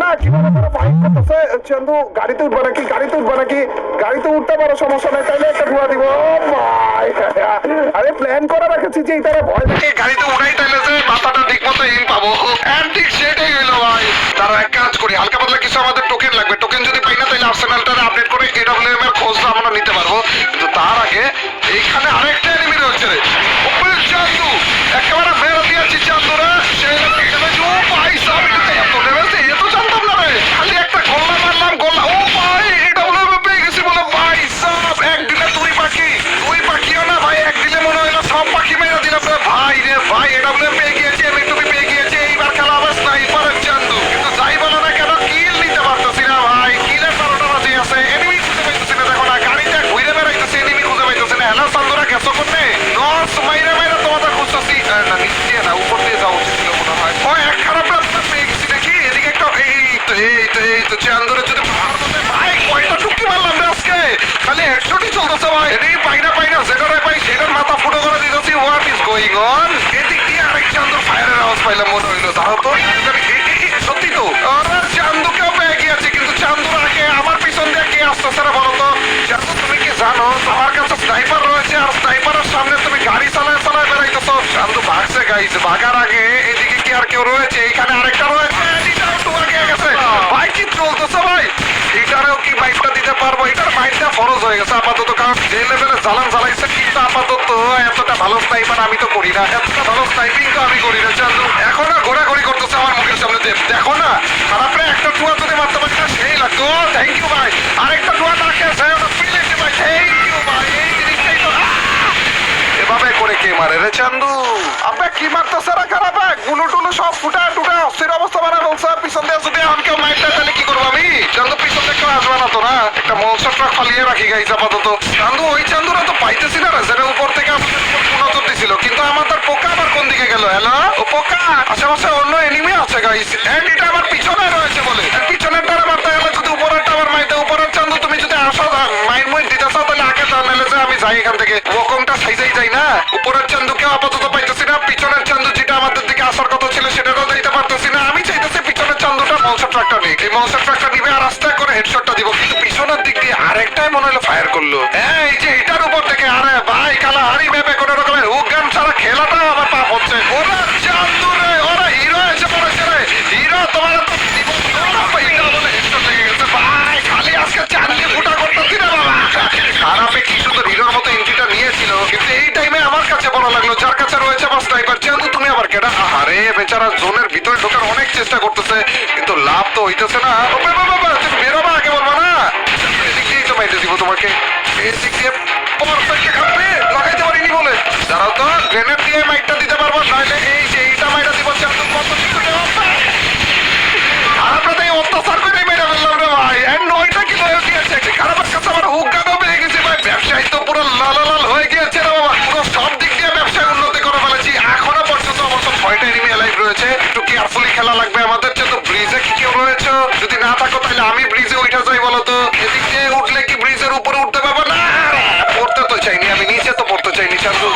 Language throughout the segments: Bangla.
না কিভাবে তারা ফাইট করতেছে। চান্দু গাড়িতে উঠবে নাকি, গাড়িতে উঠবে নাকি, গাড়িতে উঠতে পারো সমস্যা নাই, তাইলে একটা ধোয়া দিব। আরে প্ল্যান করে রাখেছি যে তারা ভয় দেখে গাড়িতে উঠাই তাইলে যে মাথাটা ঠিক মতো হিল পাবো। ঠিক সেটাই হইলো ভাই। তারা এক কাজ করি, হালকা পাতলা কিছু আমাদের টোকেন লাগবে, টোকেন যদি পাই না তাহলে আর্সেনালটারে আপডেট করে এডব্লিউএম এর খোঁজ আমরা নিতে পারবো। কিন্তু তার আগে এইখানে আরেকটা এনিমি রয়েছে রে। চান্দু একেবারে মেরে দিয়েছি চান্দুরা, সেই ভাই সব এত নেমেছে, এ তো জানতাম না রে। খালি একটা গোল্লা মারলাম, গোল্লা ও ভাই এডব্লিউএম পেয়ে গেছি বলে ভাই সব একদিনে দুই পাখিও না ভাই, একদিনে মনে হইলো সব পাখি মেরে দিলাম রে ভাই রে ভাই। এডব্লিউএম পেয়ে গিয়েছি, এমএটুপি পেয়ে গিয়েছি, এইবার খেলা হবে স্নাইপারের চান্দু। কিন্তু যাই বলো না কেন কিল নিতে পারতেছি না ভাই, কিলের 12টা বাজে আছে, এনিমি খুঁজে পাইতেছি না। দেখো না গাড়িটা ঘুরে বেড়াইতেছে, এনিমি খুঁজে পাইতেছি না। হ্যালো চান্দুরা গেছো কোনে? নর্স মাইরে মাইরে তোমাদের খুঁজতেছি না, নিচ দিয়ে না উপর দিয়ে যাওয়া উচিত ছিল মনে হয়। ও এক খারাপ রাস্তা পেয়ে গেছি নাকি, এদিকে একটা এই তো চান্দুরা যদি ভাই কয়টা টুকি মারলাম রে আজকে, খালি হেডশটই চলতেছে ভাই। এদিকে পাই না যেটারে পাই সেটার মাথা ফুটো করে দিতেছি। What is going on? এদিক দিয়ে আরেক চান্দুর ফায়ারের আওয়াজ পাইলাম মনে হইলো। তাও তো সত্যি তো চান্দুকেও পেয়ে গিয়েছে, কিন্তু চান্দুর আগে আমার পিছন দিয়ে কে আসতেছে না বলো তো? চান্দু তুমি কি জানো তোমার কাছে স্নাইপার রয়েছে, আর স্নাইপারের সামনে তুমি গাড়ি চালায় বেড়াইতেছো। চান্দু ভাগছে গাইস, ভাগার আগে এদিকে কি আর কেউ রয়েছে? এইখানে আরেকটা রয়েছে, এটাও একটু আগে গেছে ভাই। কি চলতেছে ভাই? এটারেও কি মাইকটা দিতে পারবো? এটার মাইকটা ফরজ হয়ে গেছে আপাতত, কারণ যে লেভেলে জ্বালান জ্বালাইছে। কিন্তু আপাতত এতটা ভালো স্নাইপার আমি তো করি না, এতটা ভালো স্নাইপিং তো আমি করি না। চান্দু এখন আর ঘোরাঘুরি করতেছে আমার মুখের সামনে। দেখো না খারাপ রে, একটা টুয়া যদি মারতে পারি না সেই লাগতো। থ্যাংক ইউ ভাই, আরেকটা টুয়া না খেয়েছে ভাই, থ্যাংক ইউ ভাই। এই জিনিসটাই তো এভাবে করে কে মারে রে চান্দু? আপনি কি মারতেছে রে খারাপ? গুলো টুলো সব ফুটা টুটা অস্থির অবস্থা বানা বলছে। পিছন দিয়ে যদি এখন কেউ মাইরটা তাহলে কি করবো আমি? চান্দু পিছন দিয়ে কেউ আসবে না তো না? একটা মনস্টার ট্রাক ফালিয়ে রাখি গাইছে আপাতত। চান্দু ওই চান্দুরা তো পাইতেছি না রে, যেটা উপর থেকে আমাদের উপর নজর দিছিল। কিন্তু আমাদের পোকা আবার কোন দিকে গেল? হ্যালো ও পোকা, আশেপাশে অন্য এনিমি আছে গাইস, এন্ড এটা আমার পিছনে রয়েছে বলে। পিছনের টারে মারতে গেলে যদি উপরের টাওয়ার মাইতে, উপরের চান্দু তুমি যদি আসো মাইন মুইন দিতে চাও তাহলে আগে যাও, নাহলে যে আমি যাই এখান থেকে। ওকমটা সাইজেই যাই না। উপরের চান্দুকেও আপাতত পাইতেছি না, পিছনের চান্দু যেটা আমাদের দিকে আসার কথা ছিল সেটাও দিতে পারতেছি না। আমি চাইতেছি পিছনের চান্দুটা মনস্টার ট্রাকটা নেই, এই মনস্টার ট্রাকটা নিবে আর আস্তে করে হেডশটটা দিব। কিন্তু পিছনের দিক দিয়ে আরেকটাই মনে হলো ফায়ার করলো। এই যে এটার উপর থেকে, আরে ভাই কালা হারি ভেবে কোন রকমের হুক গান ছাড়া খেলাটা আমার পাপ হচ্ছে। ওরা চান্দু রে, ওরা হিরো এসে পড়েছে রে, হিরো তোমার তো ভাই খালি আজকে চান্দু ফুটা করতেছি না বাবা। খারাপে কি সুন্দর হিরোর মতো এন্ট্রিটা নিয়েছিল, কিন্তু এই টাইমে আমার কাছে বড় লাগলো যার কাছে রয়েছে আমার স্নাইপার। চান্দু তুমি আবার কেডা? আরে বেচারা জোনের ভিতরে ঢোকার অনেক চেষ্টা করতেছে, কিন্তু লাভ তো হইতেছে না। তুমি বেরোবা আগে বলবা না? এদিক দিয়েই তো মাইতে দিব তোমাকে, এদিক দিয়ে লাগাইতে পারিনি বলে। দাঁড়াও তো, গ্রেনেড দিয়ে মাইকটা দিতে পারবো, নাহলে এই যে এইটা মাইটা দিব। চান্দু কত কিছু আপনাদের অত্যাচার করে মেরে ফেললাম রে ভাই। নয়টা কি হয়ে গিয়েছে, খারাপের কাছে আমার হুক গানও পেয়ে গেছি ভাই। ব্যবসায়ী তো পুরো লাল হয়ে গিয়েছে রে বাবা, পুরো সব দিক দিয়ে ব্যবসায় উন্নতি করে ফেলেছি। এখনো পর্যন্ত আমার তো 6টা এনিমি অ্যালাইভ রয়েছে। একটু কেয়ারফুলি খেলা লাগবে আমাদের। যেহেতু ব্রিজে কি কেউ রয়েছে, যদি না থাকো তাহলে আমি ব্রিজে উঠে যাই বলো তো। এদিক দিয়ে উঠলে কি ব্রিজের উপরে উঠতে পারবো না? পড়তে তো চাইনি আমি, নিচে তো পড়তে চাইনি চান্দু।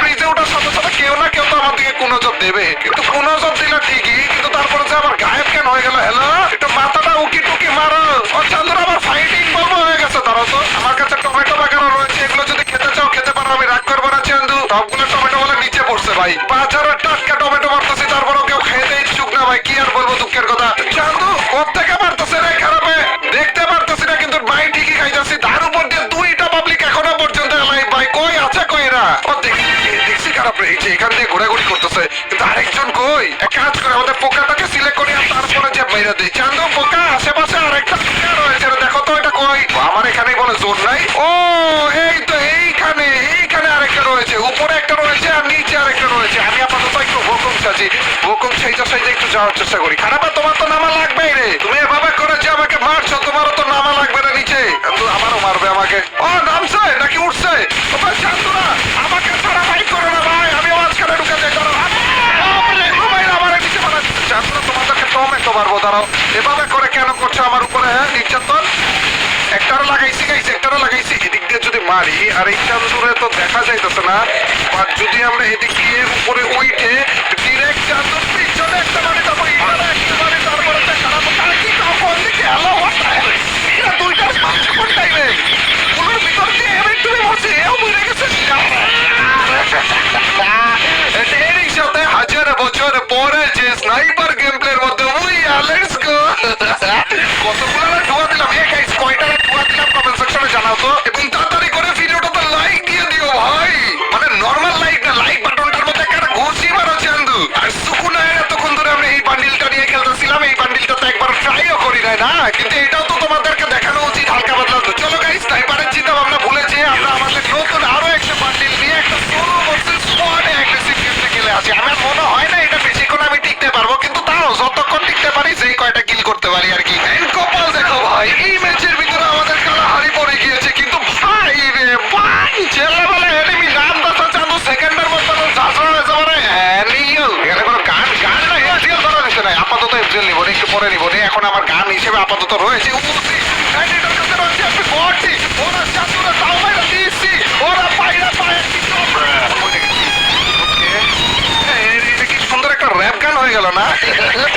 ব্রিজে ওঠার সাথে সাথে কেউ না কেউ তো আমার দিকে কুনজর দেবে, কিন্তু কুনজর দিলে ঠিকই, কিন্তু তারপরে যে আবার গায়েব কেন হয়ে গেল? হ্যালো একটু মাথাটা উকি টুকি মারো। ও চান্দুর আবার ফাইটিং বলবো হয়ে গেছে। ধরো তো আমার কাছে টমেটো বাগানো রয়েছে, এগুলো যদি খেতে চাও খেতে পারো, আমি রাগ করবো না চান্দু। সবগুলো টমেটো বলে নিচে পড়ছে ভাই, বাজারের টাটকা টমেটো মারতেছি, তারপরেও কেউ খেতে ইচ্ছুক না ভাই। কি আর বলবো দুঃখের কথা। চান্দু কোত্থেকে মারতেছে রে খারাপে দেখতে পারতেছি না, কিন্তু মাই ঠিকই খাইতেছি। তার উপর দিয়ে 2টা পাবলিক এখনো পর্যন্ত এলাই ভাই, কই আছে কই এরা? ও দেখছি খারাপ রে, এই যে এখান দিয়ে ঘোরাঘুরি করতেছে, কিন্তু আরেকজন কই? এক কাজ করে আমাদের পোকাটাকে সিলেক্ট করি আর তারপরে যে মেরে দেই। চান্দু পোকা আশেপাশে আরেকটা রয়েছে, দেখো তো এটা কই? আমার এখানেই বলে জোর নাই। ও এই তো এইখানে আরেকটা রয়েছে, উপরে একটা রয়েছে আর নিচে আরেকটা রয়েছে। আমি আপাতত একটু হুকুম চাচ্ছি, হুকুম সাইজা একটু যাওয়ার চেষ্টা করি। খারাপ তোমার তো নামা লাগবেই রে, তুমি এভাবে করে যে আমাকে মারছো, তোমারও তো নামা লাগবে না নিচে। কিন্তু আমারও মারবে আমাকে। ও নামছে নাকি উঠছে? চান্দুরা আমাকে ছাড়া ফাইট করো না ভাই, আমি মাঝখানে ঢুকে যাই। চান্দুরা তোমাদেরকে টমেটো মারবো, দাঁড়াও। এভাবে করে কেন করছো আমার উপরে নির্যাতন? একটারও লাগাইছি গাইছি, একটারও লাগাইছি। এদিক দিয়ে যদি মারি আর এই চান্দুরে তো দেখা যাইতেছে না, আর যদি আমরা এদিক দিয়ে উপরে উঠে ডিরেক্ট চান্দুর পিছনে একটা মারি, তারপরে একটা মারি, তারপরে নিব রে, একটু পরে নিব রে। এখন আমার গান হিসেবে আপাতত রয়েছে উজি, and এটার কাছে রয়েছে MP 40। ওরা চাতুরা তাও মাইরা দিয়েছি, ওরা পায়রা পায় কিছু। এটা কি সুন্দর একটা র‍্যাপ গান হয়ে গেল না?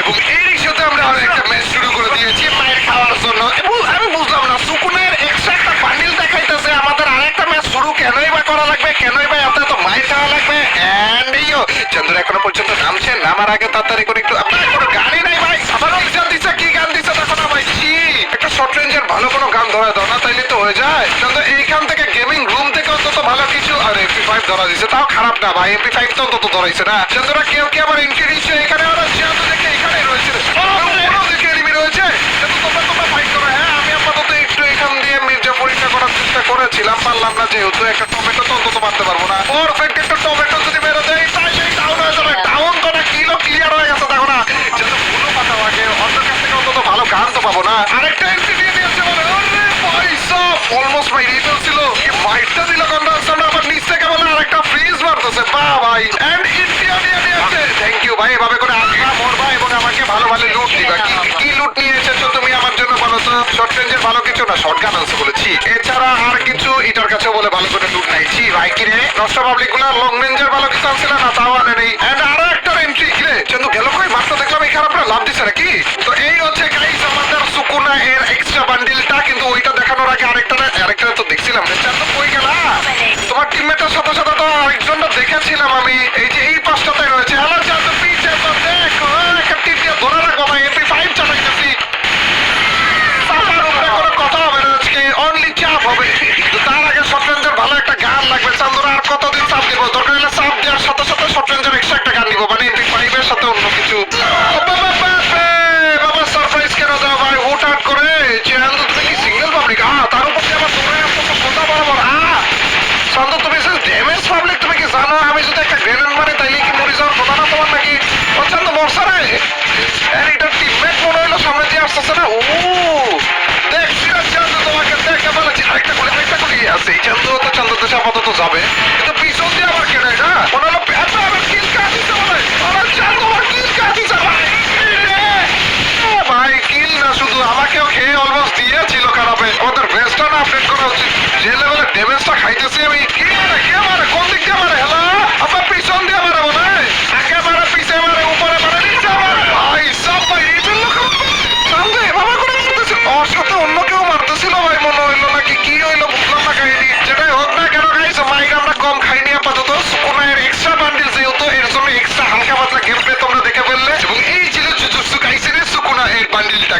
এবং এরই সাথে আমরা আরো একটা ম্যাচ শুরু করে দিয়েছি মায়ের খাওয়ার জন্য। এবং আমি বুঝলাম না, সুকুনের এক্সট্রা একটা বান্ডিল দেখাইতেছে, আমাদের আরেকটা ম্যাচ শুরু কেনই বা করা লাগবে, কেনই বা এত মায়ের খাওয়া লাগবে। এন্ড এইও চন্দ্র এখনো পর্যন্ত নামছে, নামার আগে তাড়াতাড়ি করে একটু, আপনার কোনো গানই নাই ভাই। আবার গান দিচ্ছে, কি গান দিচ্ছে দেখো না ভাই। ছি, একটা শর্ট রেঞ্জের ভালো কোনো গান ধরা দাও না, তাইলে তো হয়ে যায়। চন্দ্র এইখান থেকে গেমিং রুম থেকে অন্তত ভালো কিছু, আর MP5 ধরা দিচ্ছে, তাও খারাপ না ভাই। MP5 তো অন্তত ধরাইছে না। চন্দ্রা কেউ কি আবার এন্ট্রি দিচ্ছে এখানে, ওরা চেয়ার দেখে এখানে রয়েছে, ওরাও দেখে এনিমি রয়েছে। কিন্তু তোমরা ফাইট করো। হ্যাঁ, আমি আপাতত একটু এখান দিয়ে মির্জা পরীক্ষা করার চেষ্টা করেছিলাম, পারলাম না, যেহেতু একটা টমেটো তো অন্তত মারতে পারবো না। পারফেক্ট একটা টমেটো যদি মেরে দেয় তাহলে ডাউন হয়ে যাবে। ডাউন তো না, কিলো ক্লিয়ার হয়ে গেছে দেখো না। যেহেতু ভুলো পাতা লাগে, অন্য কাছ থেকে অন্তত ভালো গান তো পাবো না। আরেকটা এন্ট্রি দিয়ে দিয়েছে বলে, আরে পয়সা অলমোস্ট মাই রিটেল ছিল, কি ফাইটটা দিল কনভার্সন। আবার নিচ থেকে বলে আরেকটা ফ্রিজ মারতেছে, বাহ ভাই। এন্ড ইন্ডিয়া নিয়ে নিয়েছে, থ্যাংক ইউ ভাই। এভাবে করে আসবা, মরবা এবং আমাকে ভালো ভালো লুট দিবা। কি লুট নিয়ে এসেছো তুমি আমার জন্য বলো তো? শর্ট রেঞ্জের ভালো কিছু না, শর্ট গান আছে বলেছি, এছাড়া আর কিছু এটার কাছে বলে ভালো করে লুট নাই। ছি ভাই, কি রে নষ্ট পাবলিক গুলা লং রেঞ্জের ভালো কিছু আনছিল না, তাও আনে নেই। এন্ড আরো একটা এন্ট্রি, কি রে চন্দু গেল কই? মাত্র দেখলাম এখানে আপনারা লাভ দিচ্ছে নাকি? তো এই হচ্ছে গাইস আমাদের সুকুনা এর এক্সট্রা বান্ডিলটা। কিন্তু ওইটা দেখানোর আগে আরেকটা তো দেখছিলাম। চন্দু কই গেলা? তোমার টিমমেটের সাথে সাথে তো আরেকজনটা দেখেছিলাম আমি, এই যে এই পাশটাতে রয়েছে। হ্যালো চন্দু, পিছে তো দেখো, একটা টিপ দিয়ে ধরে রাখো ভাই। MP5 চালাইতেছি, চাপার উপরে কোনো কথা হবে না আজকে, অনলি চাপ হবে। কিন্তু তার আগে শর্ট রেঞ্জের ভালো একটা গান লাগবে। চান্দুরা আর কতদিন চাপ দিব? দরকার হলে চাপ দেওয়ার সাথে সাথে শর্ট রেঞ্জের এক্সট্রা একটা গান দিব, মানে MP5 এর সাথে অন্য কিছু। বাবা সারপ্রাইজ কেন দাও ভাই হুটহাট করে? চান্দু তুমি কি সিঙ্গেল পাবলিক? তার উপর দিয়ে আবার দৌড়ে আসতেছো কোথা বরাবর। চান্দু তুমি ড্যামেজ পাবলিক, তুমি কি জানো আমি যদি একটা গ্রেনেড মারি তাইলে কি মরে যাওয়ার কথা না তোমার নাকি? ও চান্দু মরছে রে, এটা টিমমেট মনে হইলো সামনে দিয়ে আসতেছে না। ও দেখছি না চান্দু, তোমাকে দেখে বলেছি আরেকটা গুলি আছে। এই চান্দু তো চান্দু দেশে আপাতত যাবে, কিন্তু পিছন দিয়ে আবার কেন এটা মনে হলো আবার কিল কাটিছে বলে। আমার চান্দু আমার কিল কাটিছে ভাই। ভাই কিল না, শুধু আমাকেও খেয়ে অলমোস্ট দিয়েছিল খারাপে। আমাদের বেস্টটা না আপডেট করা উচিত, যে লেভেলের ড্যামেজটা খাইতেছি আমি। কে মারে কোন দিক দিয়ে মারে? হেলা আপনার পিছন দিয়ে মারে মনে হয়, আগে মারে, পিছে মারে, উপরে মারে, নিচে মারে। ভাই সব ভাই রিটেল লোক সামনে এভাবে করে মারতেছিল, ওর সাথে অন্য কেউ মারতেছিল ভাই মনে হইলো, নাকি কি হইলো বুঝলাম না কাহিনী। যেটাই হোক না কেন গাইস, মাইক আমরা কম খাইনি আপাতত। সুকুনার এক্সট্রা বান্ডিল যেহেতু, এর জন্য এক্সট্রা হালকা পাতলা গেম প্লে তোমরা দেখে ফেললে। এবং এই ছিল জুজুৎসু কাইসেনের সুকুনা এর বান্ডিলটা।